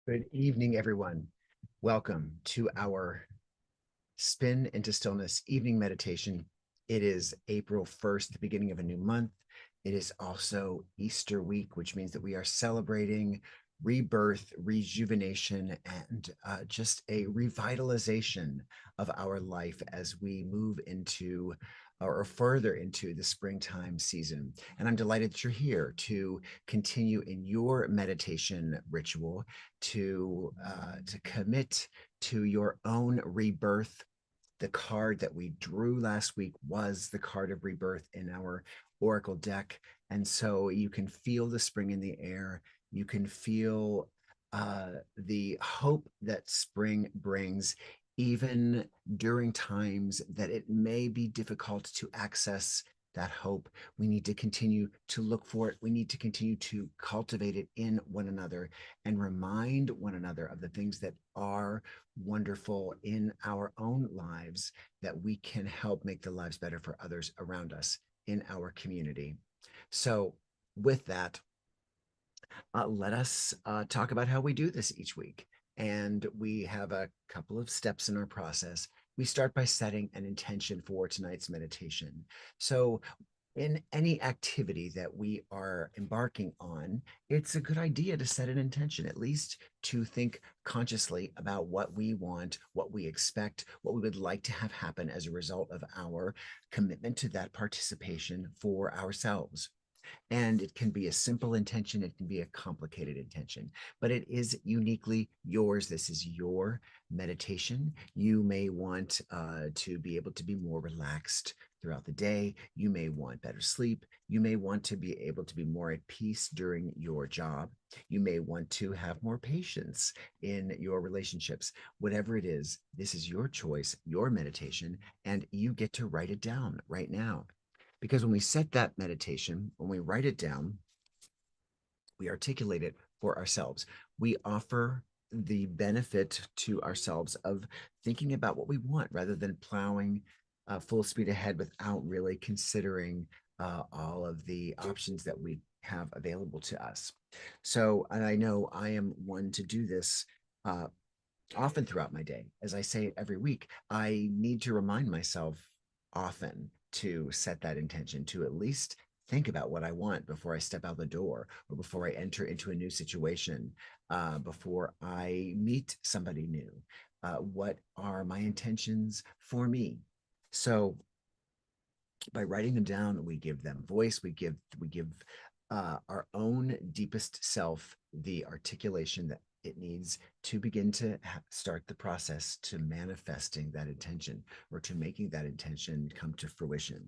Good evening, everyone. Welcome to our Spin into Stillness evening meditation. It is April 1st, the beginning of a new month. It is also Easter week, which means that we are celebrating rebirth, rejuvenation, and just a revitalization of our life as we move into or further into the springtime season. And I'm delighted that you're here to continue in your meditation ritual, to commit to your own rebirth. The card that we drew last week was the card of rebirth in our oracle deck. And so you can feel the spring in the air. You can feel the hope that spring brings, even during times that it may be difficult to access that hope. We need to continue to look for it. We need to continue to cultivate it in one another and remind one another of the things that are wonderful in our own lives, that we can help make the lives better for others around us in our community. So, with that, let us talk about how we do this each week. And we have a couple of steps in our process. We start by setting an intention for tonight's meditation. So, in any activity that we are embarking on, it's a good idea to set an intention, at least to think consciously about what we want, what we expect, what we would like to have happen as a result of our commitment to that participation for ourselves. And it can be a simple intention, it can be a complicated intention, but it is uniquely yours. This is your meditation. You may want to be able to be more relaxed throughout the day. You may want better sleep. You may want to be able to be more at peace during your job. You may want to have more patience in your relationships. Whatever it is, this is your choice, your meditation, and you get to write it down right now. Because when we set that meditation, when we write it down, we articulate it for ourselves. We offer the benefit to ourselves of thinking about what we want rather than plowing full speed ahead without really considering all of the options that we have available to us. So, and I know I am one to do this uh, often throughout my day. As I say it every week, I need to remind myself often to set that intention, to at least think about what I want before I step out the door or before I enter into a new situation, before I meet somebody new. What are my intentions for me? So by writing them down, we give them voice. We give our own deepest self the articulation that it needs to begin to start the process to manifesting that intention or to making that intention come to fruition.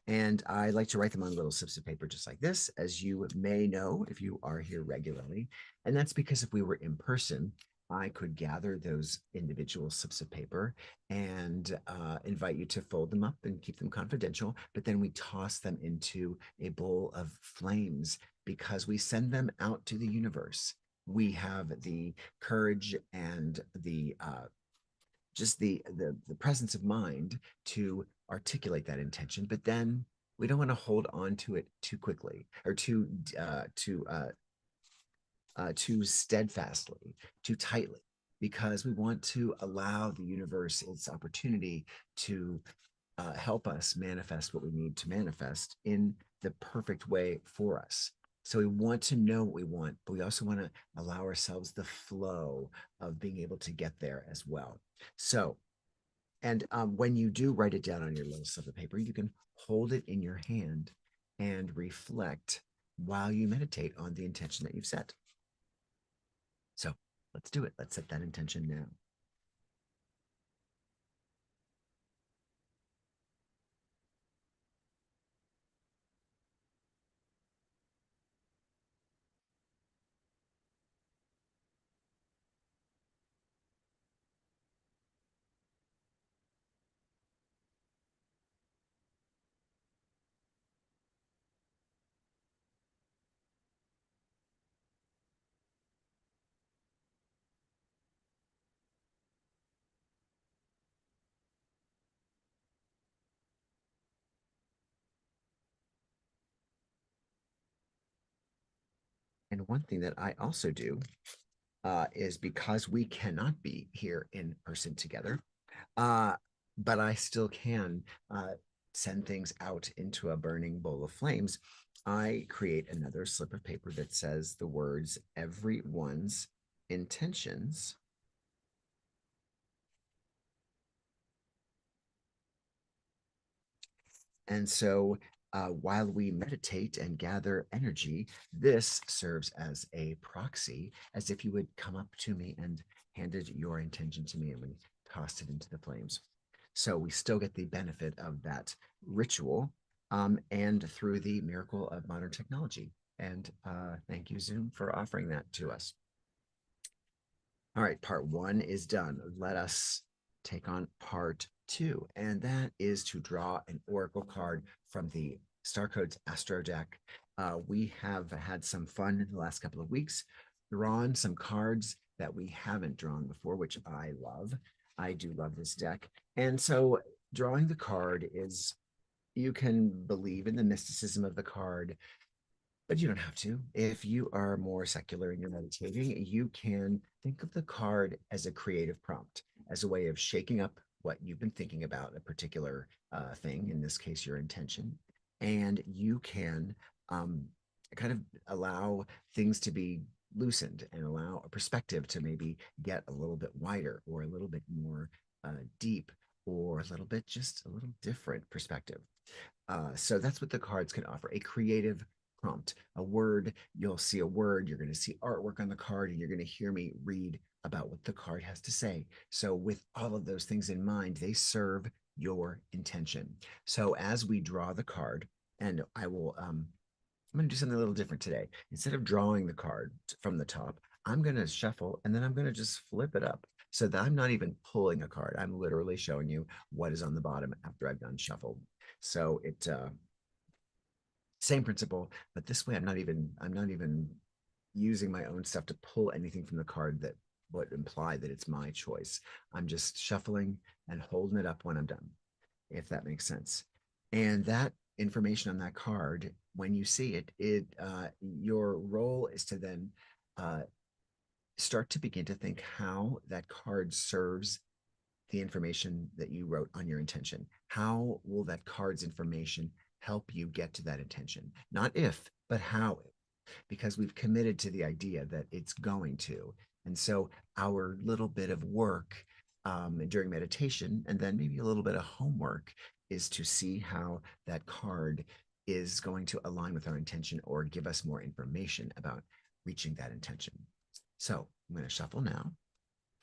And I like to write them on little slips of paper just like this, as you may know if you are here regularly. And that's because if we were in person, I could gather those individual slips of paper and invite you to fold them up and keep them confidential. But then we toss them into a bowl of flames because we send them out to the universe. We have the courage and the just the presence of mind to articulate that intention, but then we don't want to hold on to it too quickly or too steadfastly, too tightly, because we want to allow the universe its opportunity to help us manifest what we need to manifest in the perfect way for us. So we want to know what we want, but we also want to allow ourselves the flow of being able to get there as well. So, and when you do write it down on your little slip of paper, you can hold it in your hand and reflect while you meditate on the intention that you've set. So let's do it. Let's set that intention now. And one thing that I also do is because we cannot be here in person together, uh, but I still can send things out into a burning bowl of flames. I create another slip of paper that says the words everyone's intentions. And so while we meditate and gather energy, this serves as a proxy, as if you would come up to me and handed your intention to me and we tossed it into the flames. So we still get the benefit of that ritual and through the miracle of modern technology. And thank you, Zoom, for offering that to us. All right, part one is done. Let us take on part two, and that is to draw an oracle card from the Star Codes Astro deck. We have had some fun in the last couple of weeks, drawn some cards that we haven't drawn before, which I love. I do love this deck. And so drawing the card is, you can believe in the mysticism of the card, but you don't have to. If you are more secular and you're meditating, you can think of the card as a creative prompt, as a way of shaking up what you've been thinking about, a particular thing, in this case, your intention. And you can um, kind of allow things to be loosened and allow a perspective to maybe get a little bit wider or a little bit more deep or a little bit just a little different perspective. So that's what the cards can offer, a creative prompt, a word. You'll see a word, you're going to see artwork on the card, and you're going to hear me read about what the card has to say. So, with all of those things in mind, they serve your intention. So, as we draw the card, and I'm going to do something a little different today. Instead of drawing the card from the top, I'm going to shuffle and then I'm going to just flip it up so that I'm not even pulling a card. I'm literally showing you what is on the bottom after I've done shuffled. So it same principle, but this way I'm not even using my own stuff to pull anything from the card that would imply that it's my choice. I'm just shuffling and holding it up when I'm done, if that makes sense. And that information on that card, when you see it, your role is to then uh, start to begin to think how that card serves the information that you wrote on your intention. How will that card's information help you get to that intention? Not if, but how, because we've committed to the idea that it's going to. And so our little bit of work during meditation, and then maybe a little bit of homework, is to see how that card is going to align with our intention or give us more information about reaching that intention. So I'm going to shuffle now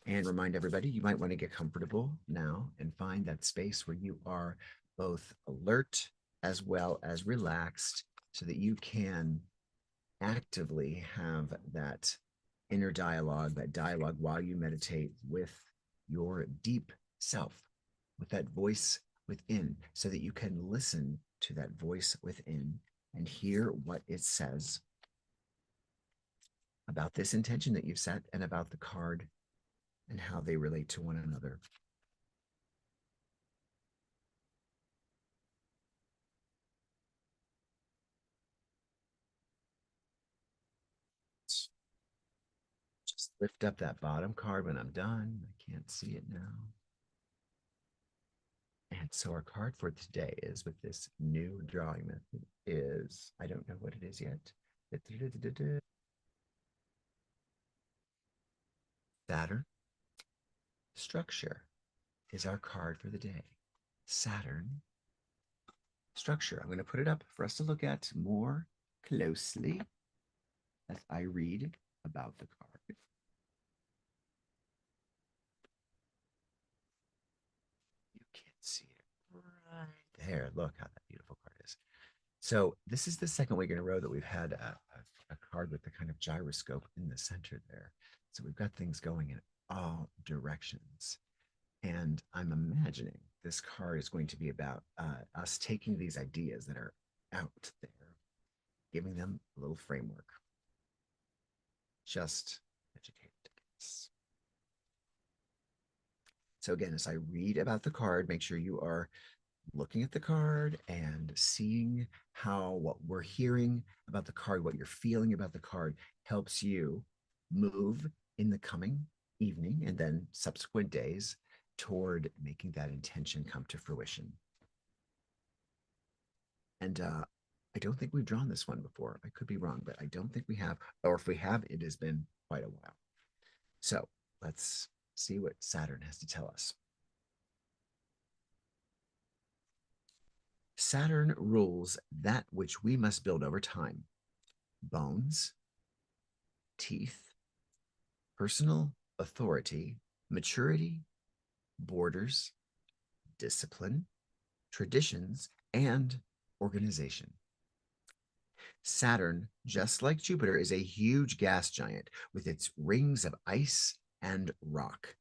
and remind everybody you might want to get comfortable now and find that space where you are both alert as well as relaxed so that you can actively have that inner dialogue, that dialogue while you meditate with your deep self, with that voice within, so that you can listen to that voice within and hear what it says about this intention that you've set and about the card and how they relate to one another. Just lift up that bottom card when I'm done. I can't see it now. And so our card for today is, with this new drawing method, is, I don't know what it is yet. Saturn structure is our card for the day. Saturn structure. I'm going to put it up for us to look at more closely as I read about the card. You can't see it right there. Look how that beautiful card is. So this is the second week in a row that we've had a card with the kind of gyroscope in the center there. So we've got things going in all directions. And I'm imagining this card is going to be about us taking these ideas that are out there, giving them a little framework. Just educated guess. So again, as I read about the card, make sure you are looking at the card and seeing how what we're hearing about the card, what you're feeling about the card, helps you move in the coming evening and then subsequent days toward making that intention come to fruition. And I don't think we've drawn this one before. I could be wrong, but I don't think we have. Or if we have, it has been quite a while. So let's see what Saturn has to tell us. Saturn rules that which we must build over time: bones, teeth, personal authority, maturity, borders, discipline, traditions, and organization. Saturn, just like Jupiter, is a huge gas giant with its rings of ice and rock.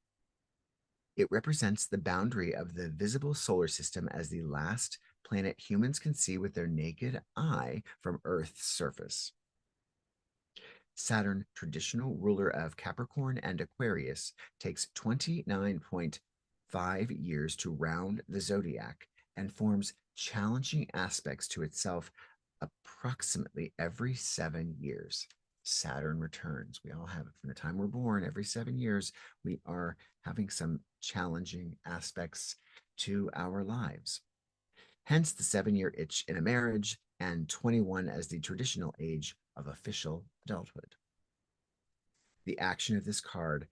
It represents the boundary of the visible solar system as the last planet humans can see with their naked eye from Earth's surface. Saturn, traditional ruler of Capricorn and Aquarius, takes 29.5 years to round the zodiac and forms challenging aspects to itself approximately every 7 years. Saturn returns. We all have it from the time we're born. Every 7 years, we are having some challenging aspects to our lives. Hence the 7 year itch in a marriage and 21 as the traditional age of official adulthood. The action of this card,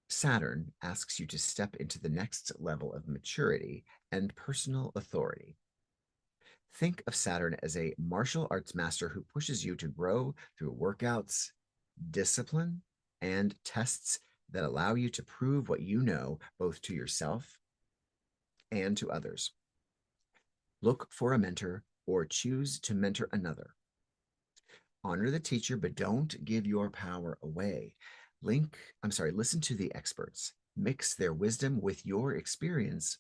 Saturn, asks you to step into the next level of maturity and personal authority. Think of Saturn as a martial arts master who pushes you to grow through workouts, discipline, and tests that allow you to prove what you know both to yourself and to others. Look for a mentor or choose to mentor another. Honor the teacher, but don't give your power away. Listen to the experts, mix their wisdom with your experience,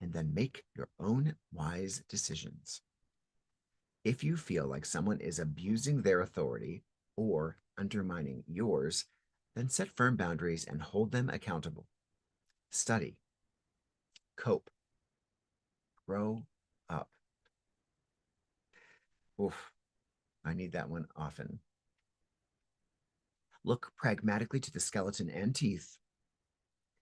and then make your own wise decisions. If you feel like someone is abusing their authority or undermining yours, then set firm boundaries and hold them accountable. Study, cope, grow up. Oof, I need that one often. Look pragmatically to the skeleton and teeth,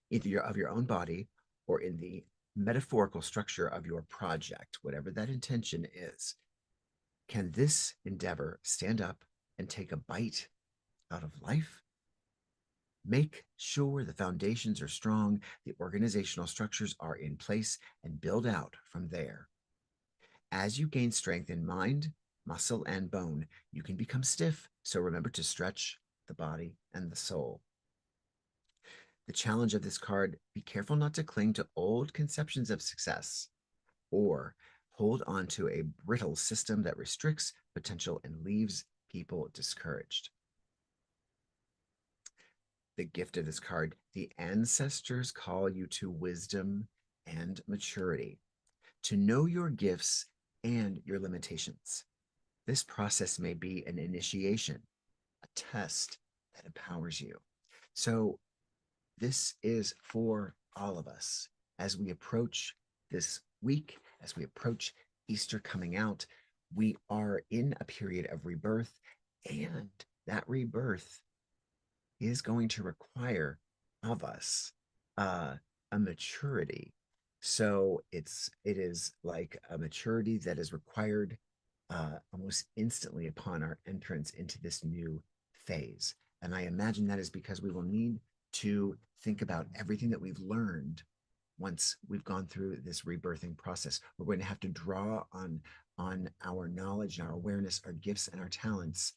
either of your own body or in the metaphorical structure of your project, whatever that intention is. Can this endeavor stand up and take a bite out of life? Make sure the foundations are strong, the organizational structures are in place, and build out from there. As you gain strength in mind, muscle, and bone, you can become stiff, so remember to stretch the body and the soul. The challenge of this card: be careful not to cling to old conceptions of success or hold on to a brittle system that restricts potential and leaves people discouraged. The gift of this card: the ancestors call you to wisdom and maturity, to know your gifts and your limitations. This process may be an initiation, a test that empowers you. So, this is for all of us as we approach this week, as we approach Easter coming out. We are in a period of rebirth, and that rebirth is going to require of us a maturity. So it is like a maturity that is required almost instantly upon our entrance into this new phase. And I imagine that is because we will need to think about everything that we've learned once we've gone through this rebirthing process. We're going to have to draw on our knowledge and our awareness, our gifts and our talents,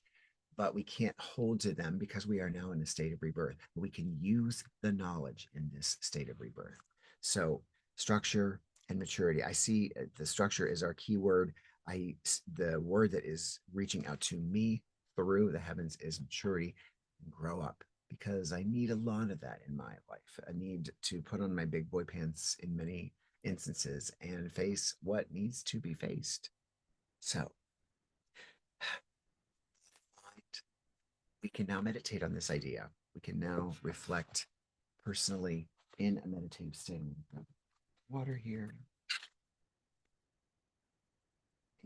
but we can't hold to them because we are now in a state of rebirth. We can use the knowledge in this state of rebirth. So structure and maturity. I see the structure is our key word. The word that is reaching out to me through the heavens is maturity. Grow up, because I need a lot of that in my life. I need to put on my big boy pants in many instances and face what needs to be faced. So we can now meditate on this idea. We can now reflect personally in a meditative state. Water here.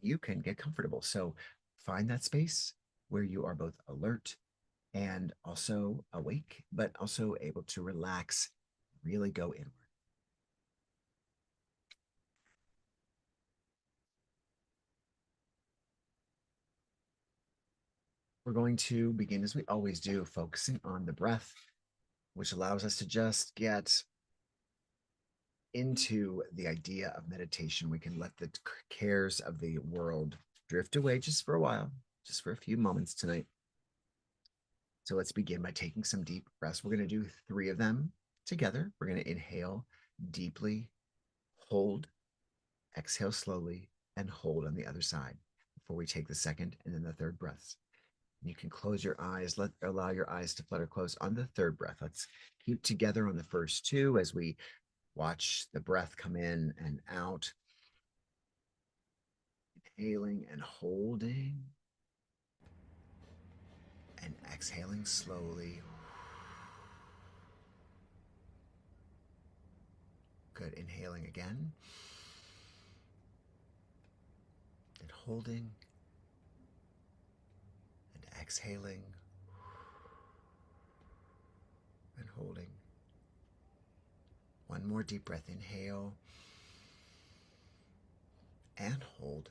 You can get comfortable. So find that space where you are both alert and also awake, but also able to relax, really go inward. We're going to begin as we always do, focusing on the breath, which allows us to just get into the idea of meditation. We can let the cares of the world drift away just for a while, just for a few moments tonight. So let's begin by taking some deep breaths. We're going to do 3 of them together. We're going to inhale deeply, hold, exhale slowly, and hold on the other side before we take the second and then the third breaths. You can close your eyes, allow your eyes to flutter close on the third breath. Let's keep together on the first 2 as we watch the breath come in and out. Inhaling and holding. And exhaling slowly. Good. Inhaling again. And holding. And exhaling. And holding. One more deep breath. Inhale. And hold.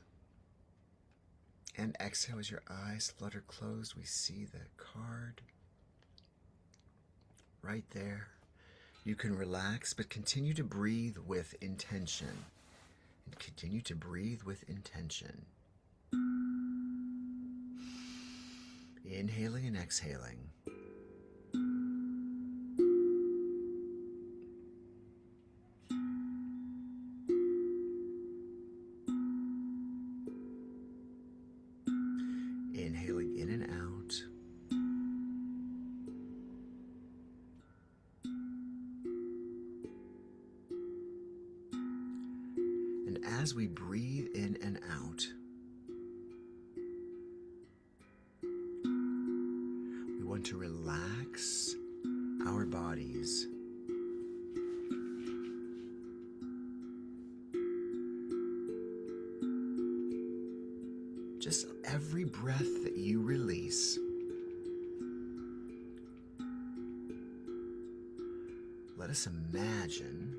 And exhale as your eyes flutter closed. We see the card right there. You can relax, but continue to breathe with intention. And continue to breathe with intention. Inhaling and exhaling. Inhaling in and out. And as we breathe in and out, we want to relax our bodies. Just every breath that you release, let us imagine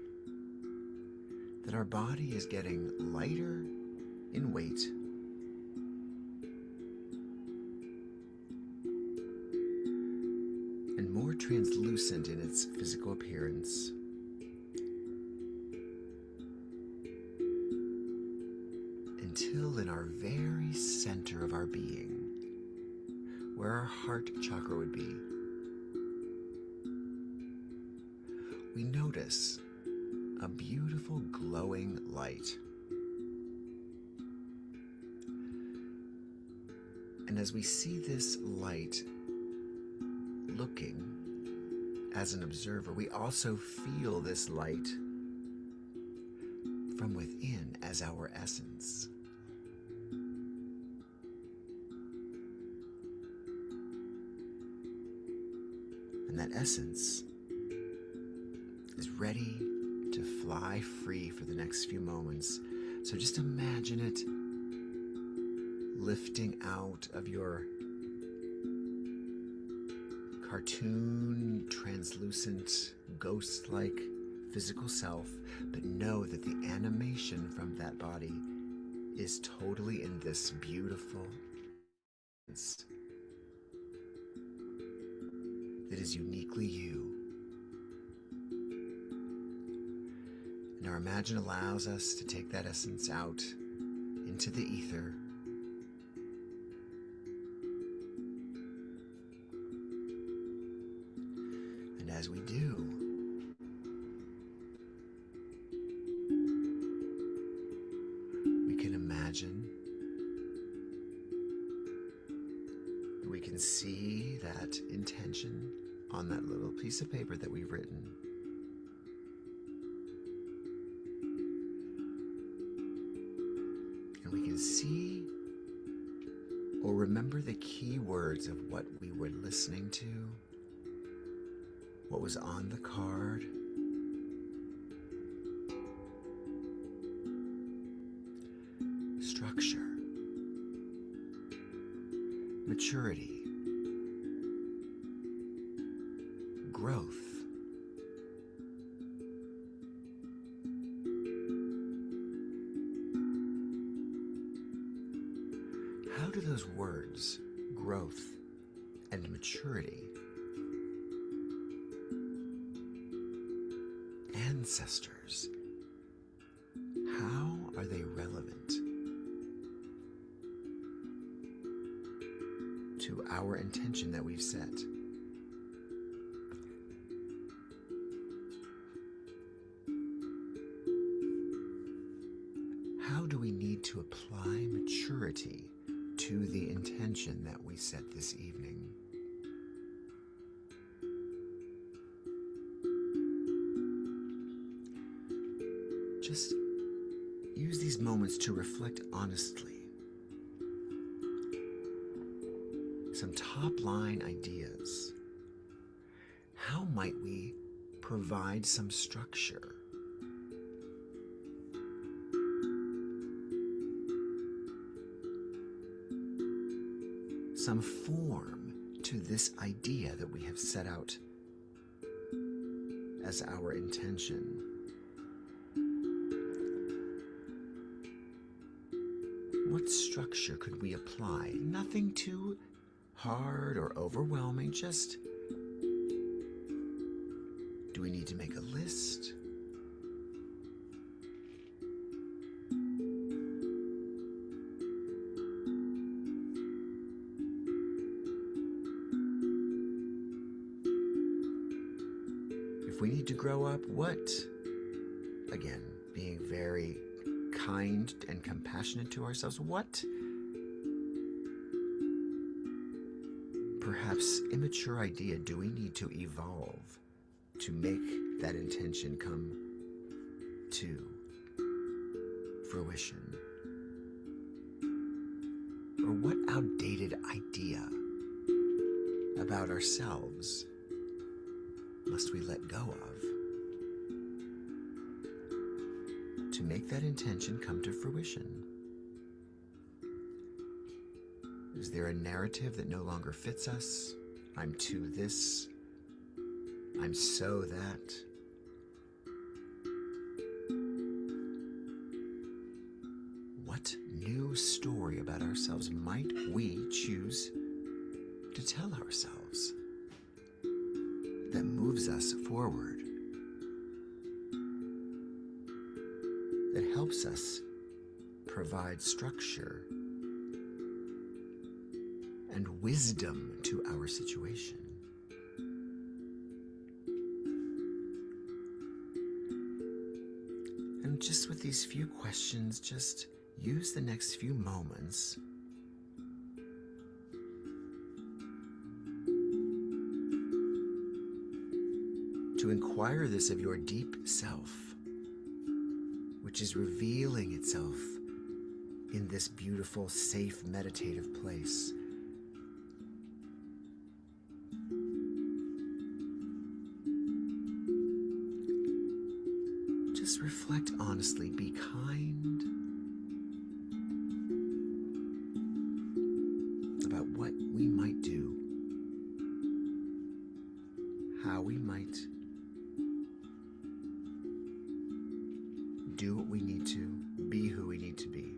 that our body is getting lighter in weight. And more translucent in its physical appearance. Until in our very center of our being, where our heart chakra would be, we notice a beautiful glowing light. And as we see this light looking as an observer, we also feel this light from within as our essence. And that essence is ready to fly free for the next few moments. So just imagine it lifting out of your cartoon, translucent, ghost-like physical self, but know that the animation from that body is totally in this beautiful that is uniquely you. And our imagine allows us to take that essence out into the ether. And as we do, we can imagine, we can see that intention on that little piece of paper that we've written. And we can see or remember the key words of what we were listening to, what was on the card. Structure, maturity, do those words, growth and maturity, ancestors, how are they relevant to our intention that we've set? How do we need to apply maturity to the intention that we set this evening? Just use these moments to reflect honestly. Some top-line ideas. How might we provide some structure? Some form to this idea that we have set out as our intention. What structure could we apply? Nothing too hard or overwhelming, just do we need to make a list? If we need to grow up, what? Again, being very kind and compassionate to ourselves, what perhaps immature idea do we need to evolve to make that intention come to fruition? Or what outdated idea about ourselves must we let go of to make that intention come to fruition? Is there a narrative that no longer fits us? I'm to this. I'm so that. What new story about ourselves might we choose to tell ourselves that moves us forward, that helps us provide structure and wisdom to our situation? And just with these few questions, just use the next few moments to inquire this of your deep self, which is revealing itself in this beautiful, safe, meditative place. Just reflect honestly, be kind about what we might do, how we might do what we need to, be who we need to be.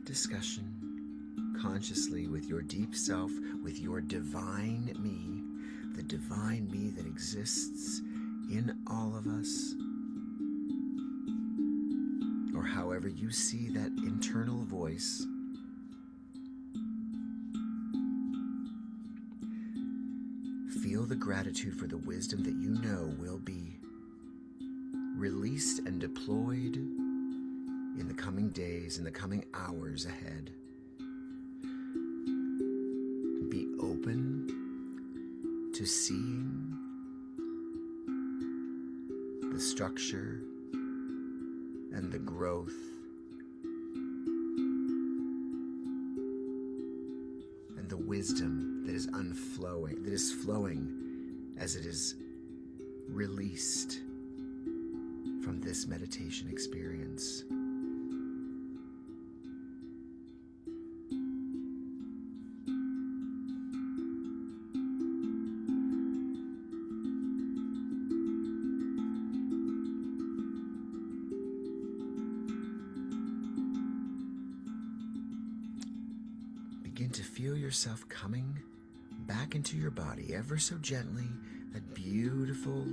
Discussion, consciously with your deep self, with your divine me, the divine me that exists in all of us, or however you see that internal voice. Feel the gratitude for the wisdom that you know will be released and deployed in the coming days, in the coming hours ahead. Be open to seeing the structure and the growth and the wisdom that is unflowing, that is flowing as it is released from this meditation experience. Begin to feel yourself coming back into your body ever so gently, that beautiful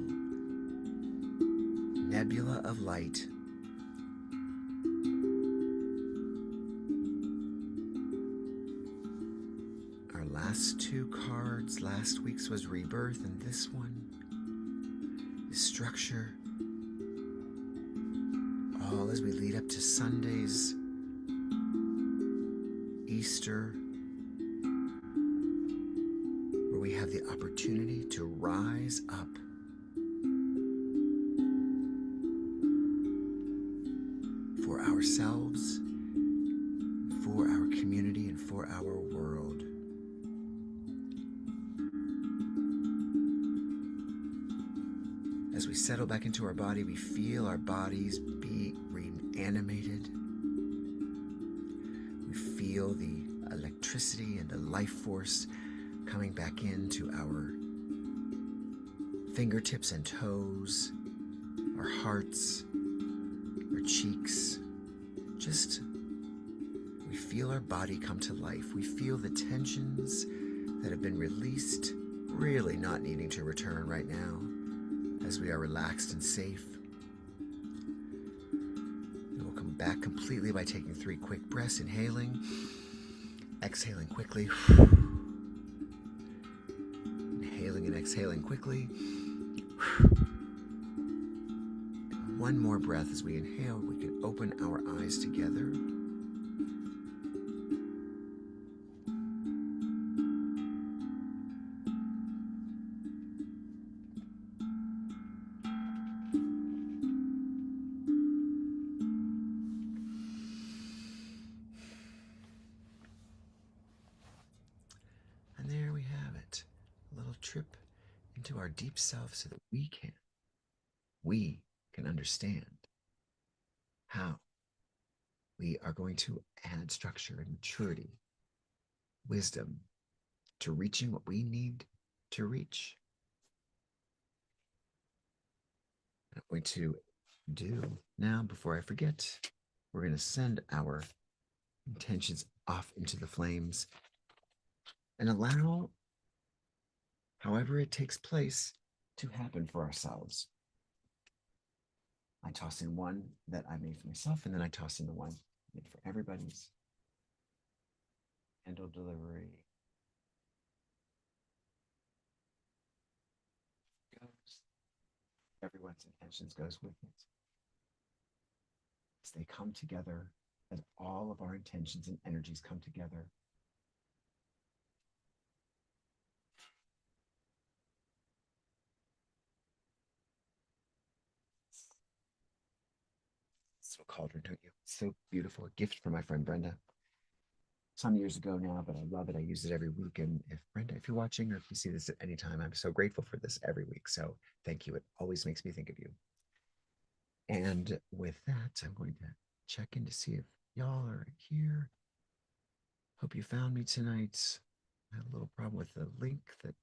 nebula of light. Our last two cards, last week's was rebirth, and this one is structure. All as we lead up to Sunday's Easter, where we have the opportunity to rise up for ourselves, for our community, and for our world. As we settle back into our body, we feel our bodies be reanimated. We feel the electricity and the life force coming back into our fingertips and toes, our hearts, our cheeks. Just, we feel our body come to life. We feel the tensions that have been released, really not needing to return right now, as we are relaxed and safe. And we'll come back completely by taking 3 quick breaths, inhaling, exhaling quickly, inhaling and exhaling quickly. One more breath. As we inhale, we can open our eyes together. And there we have it, a little trip into our deep self so that we can understand how we are going to add structure and maturity, wisdom to reaching what we need to reach. I'm going to do now, before I forget, we're going to send our intentions off into the flames and allow however it takes place to happen for ourselves. I toss in one that I made for myself, and then I toss in the one made for everybody's candle delivery. Goes. Everyone's intentions goes with it. As they come together, as all of our intentions and energies come together, so cauldron, don't you? So beautiful. A gift from my friend Brenda. Some years ago now, but I love it. I use it every week. And if Brenda, if you're watching or if you see this at any time, I'm so grateful for this every week. So thank you. It always makes me think of you. And with that, I'm going to check in to see if y'all are here. Hope you found me tonight. I had a little problem with the link that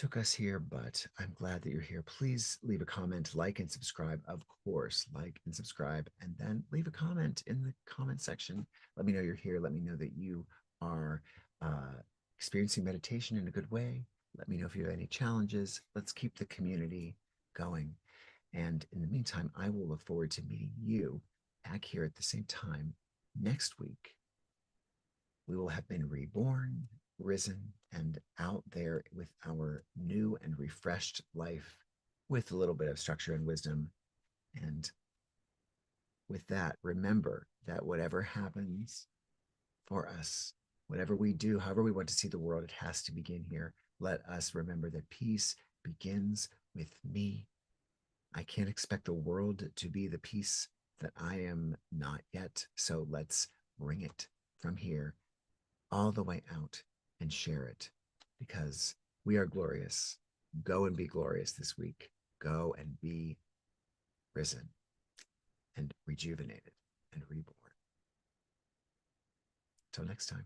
took us here, but I'm glad that you're here. Please leave a comment, like and subscribe. Of course, like and subscribe, and then leave a comment in the comment section. Let me know you're here. Let me know that you are experiencing meditation in a good way. Let me know if you have any challenges. Let's keep the community going. And in the meantime, I will look forward to meeting you back here at the same time next week. We will have been reborn, risen, and out there with our new and refreshed life with a little bit of structure and wisdom. And with that, remember that whatever happens for us, whatever we do, however we want to see the world, it has to begin here. Let us remember that peace begins with me. I can't expect the world to be the peace that I am not yet. So let's bring it from here all the way out and share it because we are glorious. Go and be glorious this week. Go and be risen and rejuvenated and reborn. Till next time.